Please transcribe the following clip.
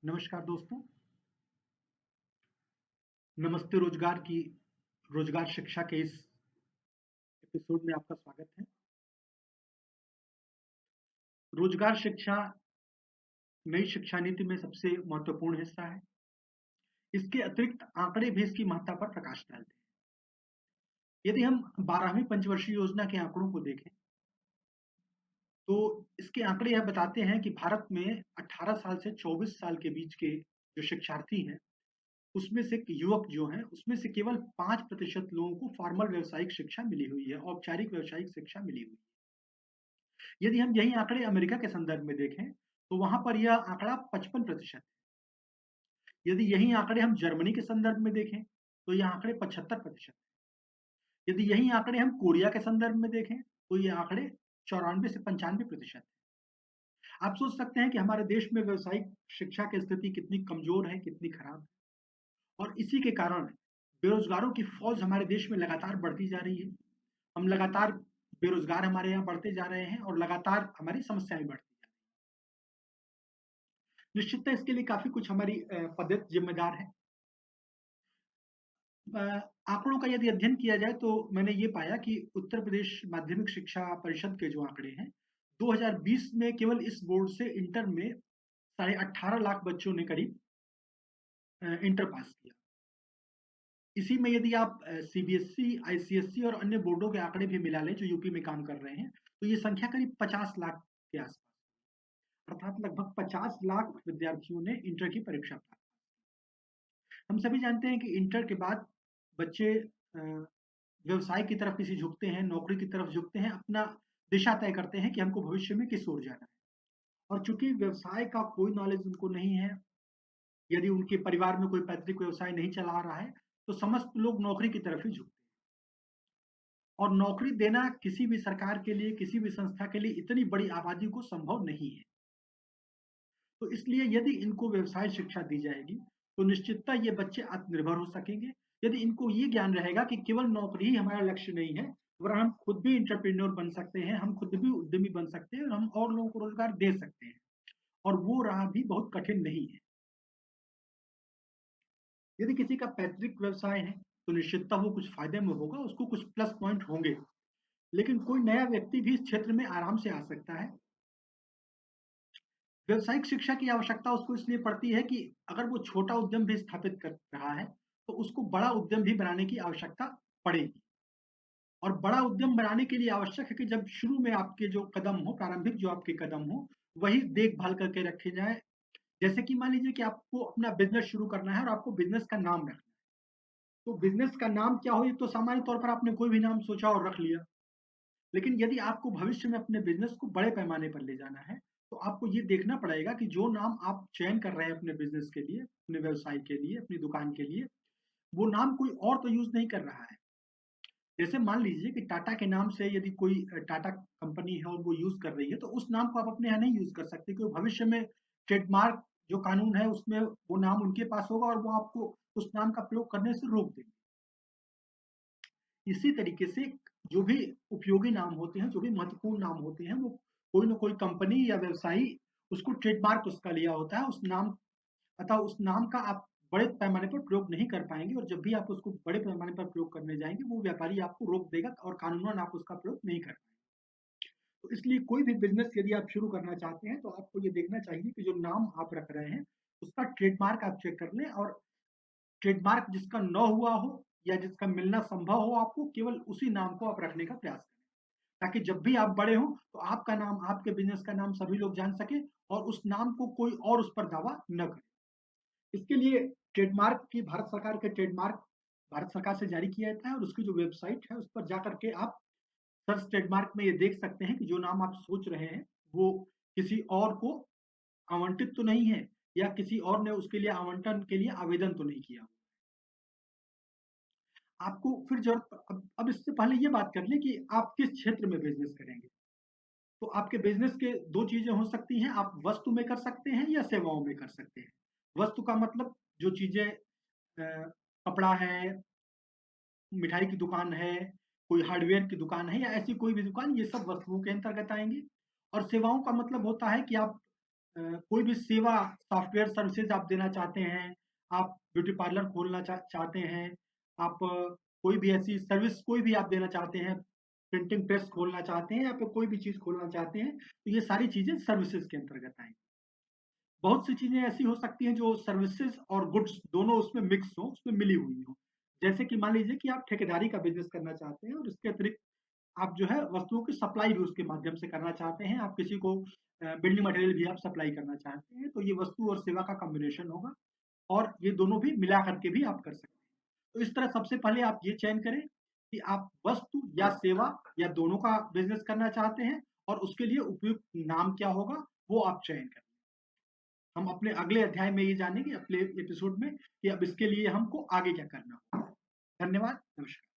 नमस्कार दोस्तों, नमस्ते रोजगार शिक्षा के इस एपिसोड में आपका स्वागत है। रोजगार शिक्षा नई शिक्षा नीति में सबसे महत्वपूर्ण हिस्सा है। इसके अतिरिक्त आंकड़े भी इसकी महत्ता पर प्रकाश डालते हैं। यदि हम 12वीं पंचवर्षीय योजना के आंकड़ों को देखें, तो इसके आंकड़े यह बताते हैं कि भारत में 18 साल से 24 साल के बीच के जो शिक्षार्थी हैं, उसमें से युवक जो हैं, उसमें से केवल 5% लोगों को फॉर्मल व्यावसायिक शिक्षा मिली हुई है, औपचारिक व्यावसायिक शिक्षा मिली हुई है। यदि हम यही आंकड़े अमेरिका के संदर्भ में देखें, तो वहां पर यह आंकड़ा 55% है। यदि यही आंकड़े हम जर्मनी के संदर्भ में देखें, तो यह आंकड़े 75% है। यदि यही आंकड़े हम कोरिया के संदर्भ में देखें, तो ये आंकड़े 94 से 95% है। आप सोच सकते हैं कि हमारे देश में व्यावसायिक शिक्षा की स्थिति कितनी कमजोर है, कितनी खराब है, और इसी के कारण बेरोजगारों की फौज हमारे देश में लगातार बढ़ती जा रही है। हम लगातार बेरोजगार हमारे यहाँ बढ़ते जा रहे हैं और लगातार हमारी समस्याएं बढ़ती जा रही हैं। निश्चिततः इसके लिए काफी कुछ हमारी पद्धति जिम्मेदार है। आंकड़ों का यदि अध्ययन किया जाए तो मैंने ये पाया कि उत्तर प्रदेश माध्यमिक शिक्षा परिषद के जो आंकड़े हैं, 2020 में केवल इस बोर्ड से इंटर में 18.5 लाख बच्चों ने करीब इंटर पास किया। इसी में यदि आप सीबीएसई, आईसीएसई और अन्य बोर्डों के आंकड़े भी मिला लें जो यूपी में काम कर रहे हैं, तो ये संख्या करीब 50 लाख के आसपास, अर्थात लगभग 50 लाख विद्यार्थियों ने इंटर की परीक्षा पास। हम सभी जानते हैं कि इंटर के बाद बच्चे व्यवसाय की तरफ किसी झुकते हैं, नौकरी की तरफ झुकते हैं, अपना दिशा तय करते हैं कि हमको भविष्य में किस ओर जाना है। और चूंकि व्यवसाय का कोई नॉलेज उनको नहीं है, यदि उनके परिवार में कोई पैतृक व्यवसाय नहीं चला रहा है, तो समस्त लोग नौकरी की तरफ ही झुकते हैं। और नौकरी देना किसी भी सरकार के लिए, किसी भी संस्था के लिए इतनी बड़ी आबादी को संभव नहीं है। तो इसलिए यदि इनको व्यवसाय शिक्षा दी जाएगी, तो निश्चितता ये बच्चे आत्मनिर्भर हो सकेंगे। यदि इनको ये ज्ञान रहेगा कि केवल नौकरी ही हमारा लक्ष्य नहीं है, वरन हम खुद भी एंटरप्रेन्योर बन सकते हैं, हम खुद भी उद्यमी बन सकते हैं और हम और लोगों को रोजगार दे सकते हैं, और वो राह भी बहुत कठिन नहीं है। यदि किसी का पैतृक व्यवसाय है, तो निश्चितता वो कुछ फायदे में होगा, उसको कुछ प्लस पॉइंट होंगे। लेकिन कोई नया व्यक्ति भी इस क्षेत्र में आराम से आ सकता है। व्यावसायिक शिक्षा की आवश्यकता उसको इसलिए पड़ती है कि अगर वो छोटा उद्यम भी स्थापित कर रहा है, तो उसको बड़ा उद्यम भी बनाने की आवश्यकता पड़ेगी। और बड़ा उद्यम बनाने के लिए आवश्यक है कि जब शुरू में आपके जो कदम हो, प्रारंभिक जो आपके कदम हो, वही देखभाल करके रखे जाए। जैसे कि मान लीजिए कि आपको अपना बिजनेस शुरू करना है और आपको बिजनेस का नाम रखना है, तो बिजनेस का नाम क्या हो, ये तो सामान्य तौर पर आपने कोई भी नाम सोचा और रख लिया। लेकिन यदि आपको भविष्य में अपने बिजनेस को बड़े पैमाने पर ले जाना है, तो आपको ये देखना पड़ेगा कि जो नाम आप चयन कर रहे हैं अपने बिजनेस के लिए, अपने व्यवसाय के लिए, अपनी दुकान के लिए, वो नाम कोई और तो यूज नहीं कर रहा है। जैसे मान लीजिए कि टाटा के नाम से यदि कोई टाटा कंपनी है और वो यूज कर रही है, तो उस नाम को आप अपने यहाँ नहीं यूज कर सकते, क्योंकि भविष्य में ट्रेडमार्क जो कानून है उसमें वो नाम उनके पास होगा और वो आपको उस नाम का प्रयोग करने से रोक देंगे। इसी तरीके से जो भी उपयोगी नाम होते हैं, जो भी महत्वपूर्ण नाम होते हैं, वो कोई ना कोई कंपनी या व्यवसायी उसको ट्रेडमार्क उसका लिया होता है, उस नाम, अतः उस नाम का आप बड़े पैमाने पर प्रयोग नहीं कर पाएंगे, और जब भी आप उसको बड़े पैमाने पर प्रयोग करने जाएंगे, वो व्यापारी आपको रोक देगा और कानूनन आप उसका प्रयोग नहीं कर पाएंगे। तो इसलिए कोई भी बिजनेस यदि आप शुरू करना चाहते हैं, तो आपको ये देखना चाहिए कि जो नाम आप रख रहे हैं उसका ट्रेडमार्क आप चेक कर लें, और ट्रेडमार्क जिसका न हुआ हो या जिसका मिलना संभव हो, आपको केवल उसी नाम को आप रखने का प्रयास करें, ताकि जब भी आप बड़े हो तो आपका नाम, आपके बिजनेस का नाम सभी लोग जान सके और उस नाम को कोई और उस पर दावा न करे। इसके लिए ट्रेडमार्क की, भारत सरकार के ट्रेडमार्क भारत सरकार से जारी किया जाता है, और उसकी जो वेबसाइट है उस पर जाकर के आप सर्च ट्रेडमार्क में ये देख सकते हैं कि जो नाम आप सोच रहे हैं वो किसी और को आवंटित तो नहीं है, या किसी और ने उसके लिए आवंटन के लिए आवेदन तो नहीं किया। आपको फिर जरूरत, अब इससे पहले ये बात कर लें कि आप किस क्षेत्र में बिजनेस करेंगे। तो आपके बिजनेस के दो चीजें हो सकती हैं, आप वस्तु में कर सकते हैं या सेवाओं में कर सकते हैं। वस्तु का मतलब जो चीजें कपड़ा है, मिठाई की दुकान है, कोई हार्डवेयर की दुकान है, या ऐसी कोई भी दुकान, ये सब वस्तुओं के अंतर्गत आएंगे। और सेवाओं का मतलब होता है कि आप कोई भी सेवा सॉफ्टवेयर सर्विसेज आप देना चाहते हैं, आप ब्यूटी पार्लर खोलना चाहते हैं, आप कोई भी ऐसी सर्विस कोई भी आप देना चाहते हैं, प्रिंटिंग प्रेस खोलना चाहते हैं या फिर कोई भी चीज़ खोलना चाहते हैं, तो ये सारी चीज़ें सर्विसेज के अंतर्गत आएँगी। बहुत सी चीज़ें ऐसी हो सकती हैं जो सर्विसेज और गुड्स दोनों उसमें मिक्स हो, उसमें मिली हुई हो। जैसे कि मान लीजिए कि आप ठेकेदारी का बिज़नेस करना चाहते हैं और इसके अतिरिक्त आप जो है वस्तुओं की सप्लाई भी उसके माध्यम से करना चाहते हैं, आप किसी को बिल्डिंग मटेरियल भी आप सप्लाई करना चाहते हैं, तो ये वस्तु और सेवा का कॉम्बिनेशन होगा और ये दोनों भी मिला करके भी आप कर सकते हैं। तो इस तरह सबसे पहले आप ये चयन करें कि आप वस्तु या सेवा या दोनों का बिज़नेस करना चाहते हैं और उसके लिए उपयुक्त नाम क्या होगा, वो आप चयन करें। हम अपने अगले अध्याय में ये जानेंगे, अगले एपिसोड में कि अब इसके लिए हमको आगे क्या करना होगा। धन्यवाद, नमस्कार।